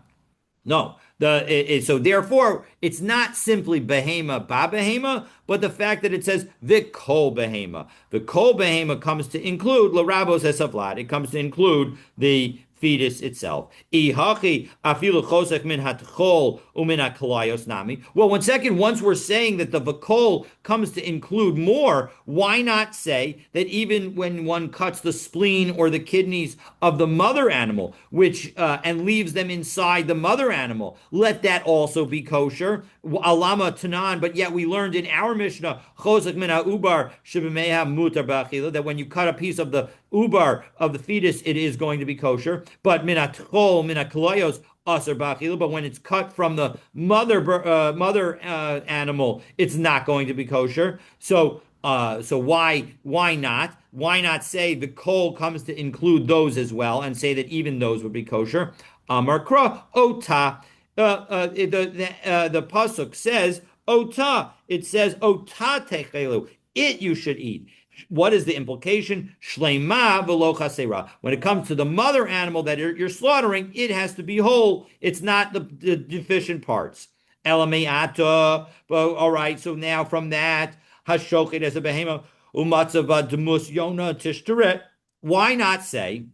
No, so therefore it's not simply behema ba behema, but the fact that it says vikol behema. The kol behema comes to include larabos esavlat. It comes to include the fetus itself. Ihachi afilu chosek min hatchol umin hakalayos nami. Well, one second, once we're saying that the vikol comes to include more, why not say that even when one cuts the spleen or the kidneys of the mother animal, which and leaves them inside the mother animal, let that also be kosher? Alama tanan, but yet we learned in our Mishnah chosek min ha'ubar shebemeha mutar b'achila, that when you cut a piece of the ubar of the fetus, it is going to be kosher. But minatchol minakalayos aser b'achila. But when it's cut from the mother animal, it's not going to be kosher. So why not? Why not say the kol comes to include those as well, and say that even those would be kosher? Amar kra ota. The pasuk says ota. It says ota techelu. It you should eat. What is the implication? Shleima v'lo chasera. When it comes to the mother animal that you're slaughtering, it has to be whole. It's not the deficient parts. Elameata. All right. So now from that, hashochet as a behema umatzava demus yona tishteret. Why not say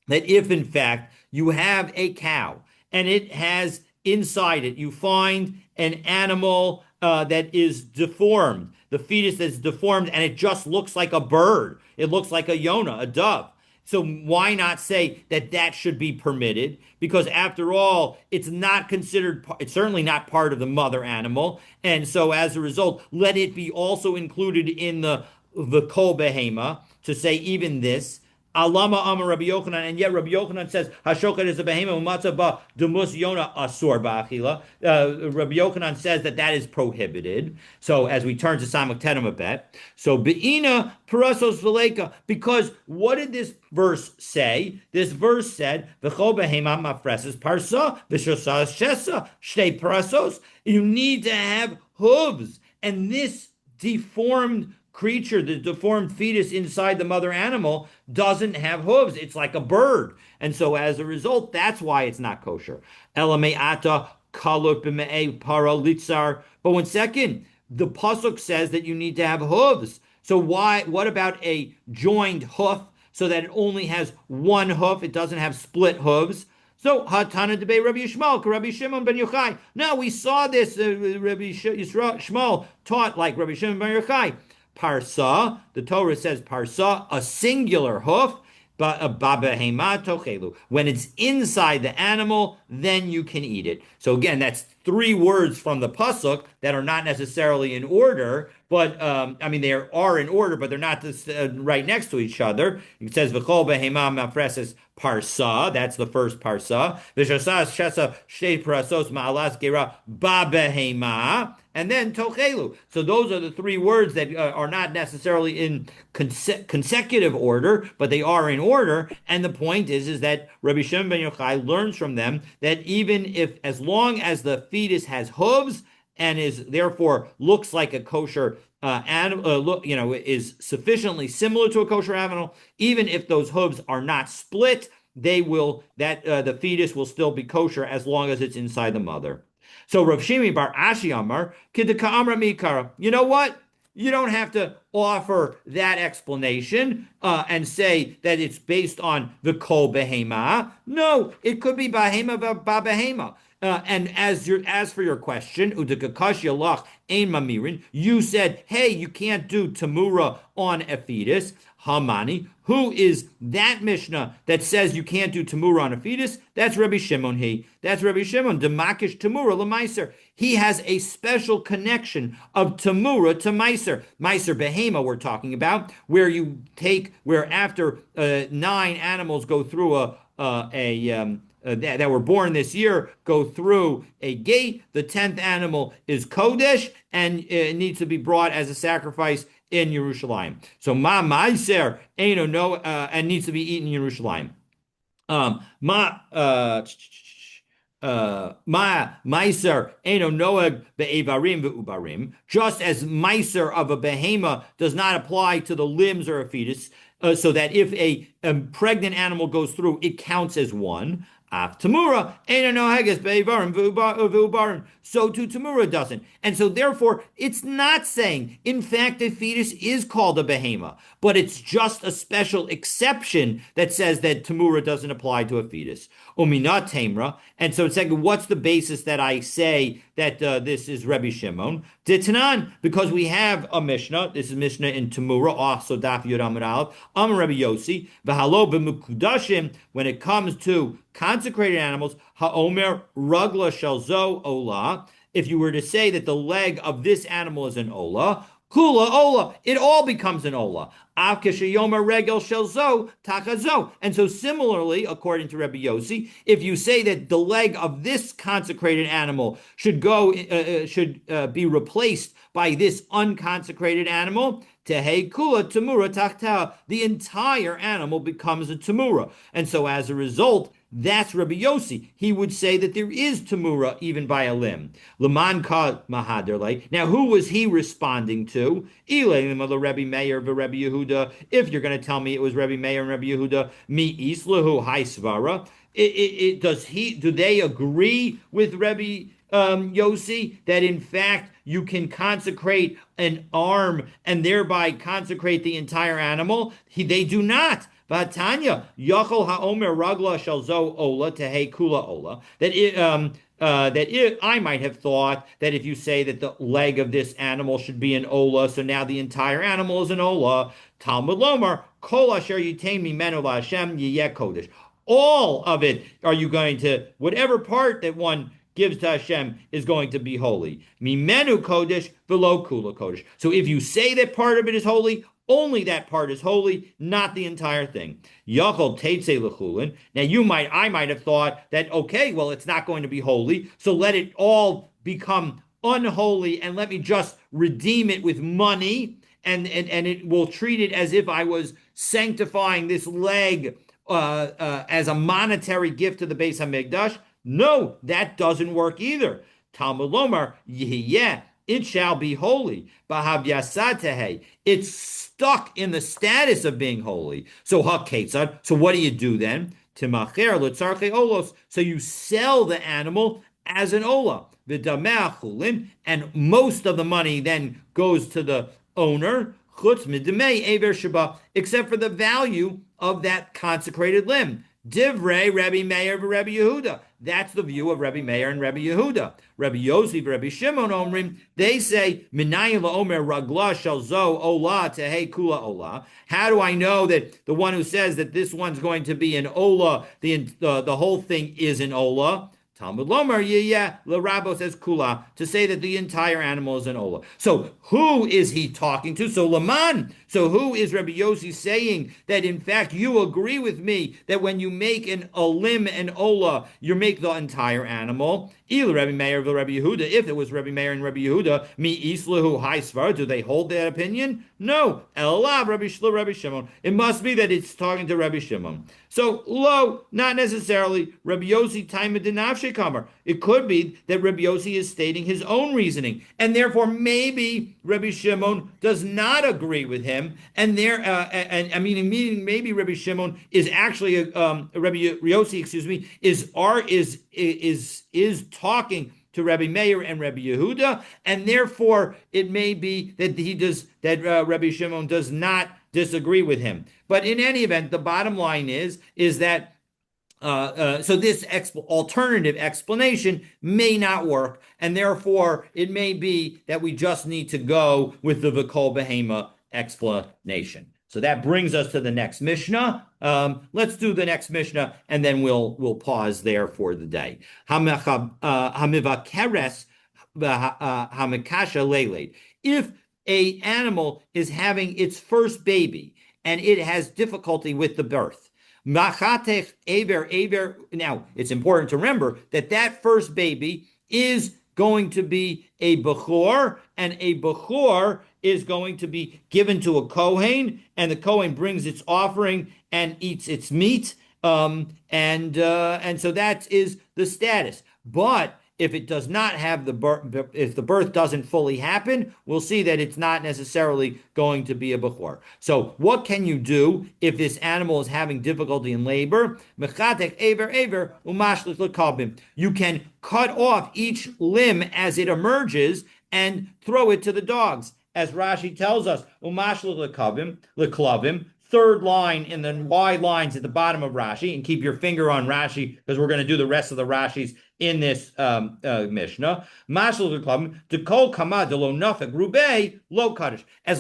that if in fact you have a cow and it has inside it, you find an animal that is deformed, the fetus that's deformed, and it just looks like a bird. It looks like a yona, a dove. So why not say that that should be permitted? Because after all, it's not considered, it's certainly not part of the mother animal. And so as a result, let it be also included in the kol behema, to say even this. Alama Amar Rabbi Yochanan, and yet Rabbi Yochanan says Hashochet is a behema umatzah ba demus yona asur ba'achila. Rabbi Yochanan says that is prohibited. So as we turn to Samach Tenem a bit, so beina parasos v'leika, because what did this verse say? This verse said v'chol behema mafreses parsa v'shosas shesa shtei parasos. You need to have hooves, and this deformed creature, the deformed fetus inside the mother animal, doesn't have hooves. It's like a bird. And so as a result, that's why it's not kosher. Elameata kalut b'me'e para litzar. But one second, the pasuk says that you need to have hooves. So what about a joined hoof, so that it only has one hoof? It doesn't have split hooves. So Hatana debate Rabbi Yishmael, Rabbi Shimon ben Yochai. Now we saw this. Rabbi Yishmael taught like Rabbi Shimon ben Yochai. Parsa, the Torah says parsa, a singular hoof, but a babahema tochelu. When it's inside the animal, then you can eat it. So again, that's three words from the pasuk that are not necessarily in order, but I mean they are in order, but they're not right next to each other. It says v'chol behema mafreses parsa. That's the first parsa. V'shasas shesa shtei parasos ma'alas gera babahema. And then tochelu. So those are the three words that are not necessarily in consecutive order, but they are in order. And the point is that Rabbi Shimon ben Yochai learns from them that even if, as long as the fetus has hooves and is therefore looks like a kosher animal, is sufficiently similar to a kosher animal, even if those hooves are not split, the fetus will still be kosher as long as it's inside the mother. So Rav Shimi bar Ashi Amar, Kidaka Amra Mikara. You know what? You don't have to offer that explanation and say that it's based on the kol behema. No, it could be bahema ba behema. And as for your question, udakakash yalach ein mamirin, you said, hey, you can't do tamura on a fetus. Hamani, who is that Mishnah that says you can't do tamura on a fetus? That's Rabbi Shimon. That's Rabbi Shimon. Demakish tamura lemaiser. He has a special connection of tamura to meiser. Meiser behema we're talking about, where after 9 animals go through that were born this year go through a gate. The 10th animal is Kodesh and it needs to be brought as a sacrifice in Yerushalayim. So ma meiser ain't no and needs to be eaten in Yerushalayim. Ma Meiser Eno Noeg Be'evarim Ve'ubarim, just as Meiser of a behema does not apply to the limbs or a fetus, so that if a pregnant animal goes through, it counts as one. Af Tamura Eno Noeges Be'evarim Ve'ubarim. So too Tamura doesn't. And so therefore, it's not saying, in fact, a fetus is called a behema, but it's just a special exception that says that Tamura doesn't apply to a fetus. Uminat Tamra. And so it's saying, what's the basis that I say that this is Rebbe Shimon? Ditanan, because we have a Mishnah. This is Mishnah in Tamura, also Daf Yud Amud Aleph. Rebbe Yossi, v'halo b'mukudashim, when it comes to consecrated animals, ha'omer ragla shalzo ola. If you were to say that the leg of this animal is an ola, kula ola, it all becomes an ola. Regel shelzo takazo. And so similarly, according to Rebbe Yossi, if you say that the leg of this consecrated animal should be replaced by this unconsecrated animal, tehe kula tamura tachta, the entire animal becomes a tamura. And so as a result, that's Rabbi Yossi. He would say that there is tamura even by a limb. Laman ka mahaderle. Now, who was he responding to? Rabbi Meir Rabbi Yehuda. If you're going to tell me it was Rabbi Meir and Rabbi Yehuda, mi islahu hai svara. Do they agree with Rabbi Yossi that in fact you can consecrate an arm and thereby consecrate the entire animal? They do not. Vatanya Yachol Haomer Ragla Shalzo Ola Tehe Kula Ola. I might have thought that if you say that the leg of this animal should be an Ola, so now the entire animal is an Ola. Talmud Lomar Kol Asher Yitain Mimenu LaHashem Yiyeh Kodesh. All of it are you going to, whatever part that one gives to Hashem is going to be holy. Mimenu Kodesh below Kula Kodesh. So if you say that part of it is holy, only that part is holy, not the entire thing. Yachol teitze lechulin. Now I might have thought that, okay, well, it's not going to be holy, so let it all become unholy and let me just redeem it with money, and it will treat it as if I was sanctifying this leg as a monetary gift to the Beis Hamikdash. No, that doesn't work either. Talmud Lomar, yeah, it shall be holy. It's stuck in the status of being holy. So so what do you do then? So you sell the animal as an ola. And most of the money then goes to the owner, except for the value of that consecrated limb. Divrei Rabbi Meir Rabbi Yehuda. That's the view of Rabbi Meir and Rabbi Yehuda. Rabbi Yosef, Rabbi Shimon Omrim, they say, Minayin la'omer ragla shalzo ola tehe kula ola. How do I know that the one who says that this one's going to be an ola, the whole thing is an ola? Talmud Lomar, yeah, L'Rabo says kula, to say that the entire animal is an ola. So who is he talking to? So Laman. So who is Rabbi Yossi saying that in fact you agree with me that when you make a limb an ola, you make the entire animal? Rabbi Meir Rabbi Yehuda. If it was Rabbi Meir and Rabbi Yehuda, mi islahu high svar, do they hold that opinion? No. Elav Rabbi Shlo Rabbi Shimon. It must be that it's talking to Rabbi Shimon. So lo, not necessarily Rabbi Yossi time dinavshe kamar. It could be that Rabbi Yossi is stating his own reasoning, and therefore maybe Rabbi Shimon does not agree with him, and meaning maybe Rabbi Shimon is actually Rabbi Yossi, excuse me, is talking to Rabbi Meir and Rabbi Yehuda, and therefore it may be that Rabbi Shimon does not disagree with him. But in any event, the bottom line is that so this alternative explanation may not work, and therefore it may be that we just need to go with the V'kol Behema explanation. So that brings us to the next Mishnah. Let's do the next Mishnah, and then we'll pause there for the day. Hamivakeres hamikasha leiled. If a animal is having its first baby and it has difficulty with the birth, machatech aver. Now it's important to remember that first baby is going to be a bechor, and a bechor is going to be given to a kohen, and the kohen brings its offering and eats its meat, and so that is the status. But if it does not have the birth, if the birth doesn't fully happen, we'll see that it's not necessarily going to be a bechor. So what can you do if this animal is having difficulty in labor? You can cut off each limb as it emerges and throw it to the dogs. As Rashi tells us, third line in the wide lines at the bottom of Rashi, and keep your finger on Rashi because we're going to do the rest of the Rashis in this Mishnah. As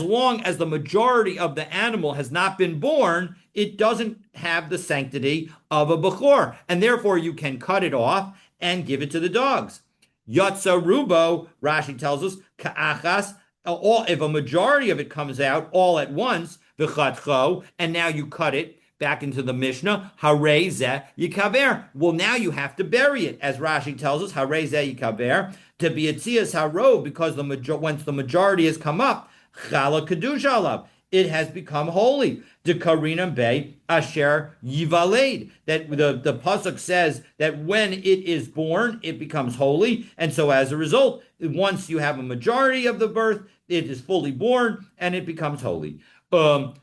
long as the majority of the animal has not been born, it doesn't have the sanctity of a bechor, and therefore you can cut it off and give it to the dogs. Yatsa rubo, Rashi tells us, ka'achas, if a majority of it comes out all at once, and now you cut it back into the Mishnah, harei zeh yikaver. Well, now you have to bury it, as Rashi tells us, harei zeh yikaver, to be atzias haro, because once the majority has come up, chala kedusha alav, it has become holy. De Karina Bay Asher Yivaled. That the pasuk says that when it is born, it becomes holy, and so as a result, once you have a majority of the birth, it is fully born and it becomes holy. So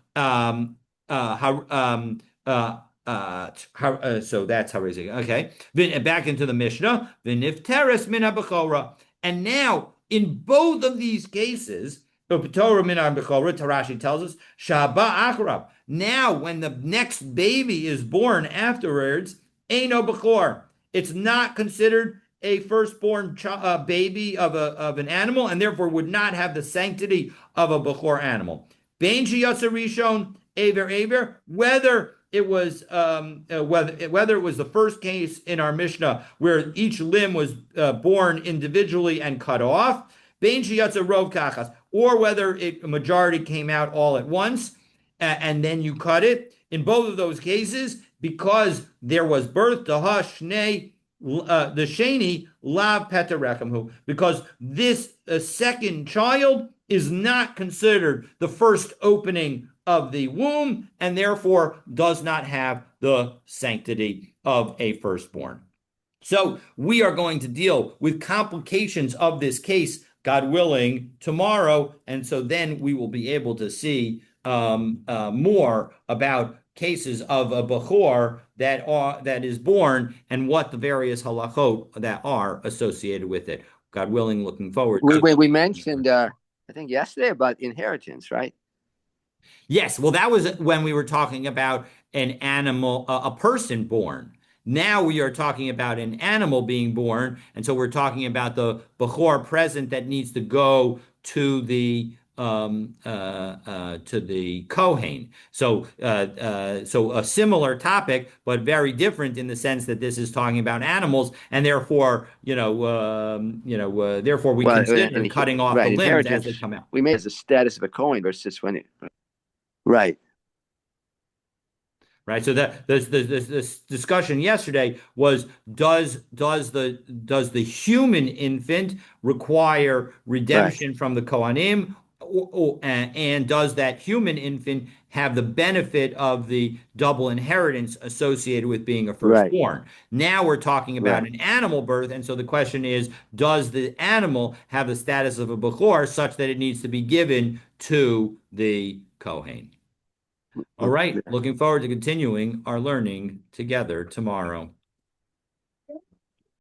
that's how raising. Okay, back into the Mishnah. V'nif teres min habechora, and now in both of these cases. Tarashi tells us, Shaba Achrab. Now, when the next baby is born afterwards, Eino Bechor. It's not considered a firstborn baby of an animal, and therefore would not have the sanctity of a Bechor animal. Bein Shiyatsa Rishon Aver, whether it was whether it was the first case in our Mishnah where each limb was born individually and cut off, Bein Shiyatsa Rov Kachas, or whether a majority came out all at once and then you cut it. In both of those cases, because there was birth, the sheni lav petarechamhu, because this second child is not considered the first opening of the womb and therefore does not have the sanctity of a firstborn. So we are going to deal with complications of this case, God willing, tomorrow. And so then we will be able to see more about cases of a bechor that is born and what the various halachot that are associated with it. God willing, looking forward. We mentioned, I think yesterday, about inheritance, right? Yes. Well, that was when we were talking about an animal, a person born. Now we are talking about an animal being born, and so we're talking about the bechor present that needs to go to the Kohen. So a similar topic, but very different in the sense that this is talking about animals, and therefore, therefore we consider cutting off the limbs as they come out. We made it as the status of a Kohen versus when it, right. Right. So that this discussion yesterday was does the human infant require redemption from the Kohanim, and does that human infant have the benefit of the double inheritance associated with being a firstborn? Right. Now we're talking about an animal birth, and so the question is, does the animal have the status of a bechor such that it needs to be given to the Kohen? All right. Looking forward to continuing our learning together tomorrow.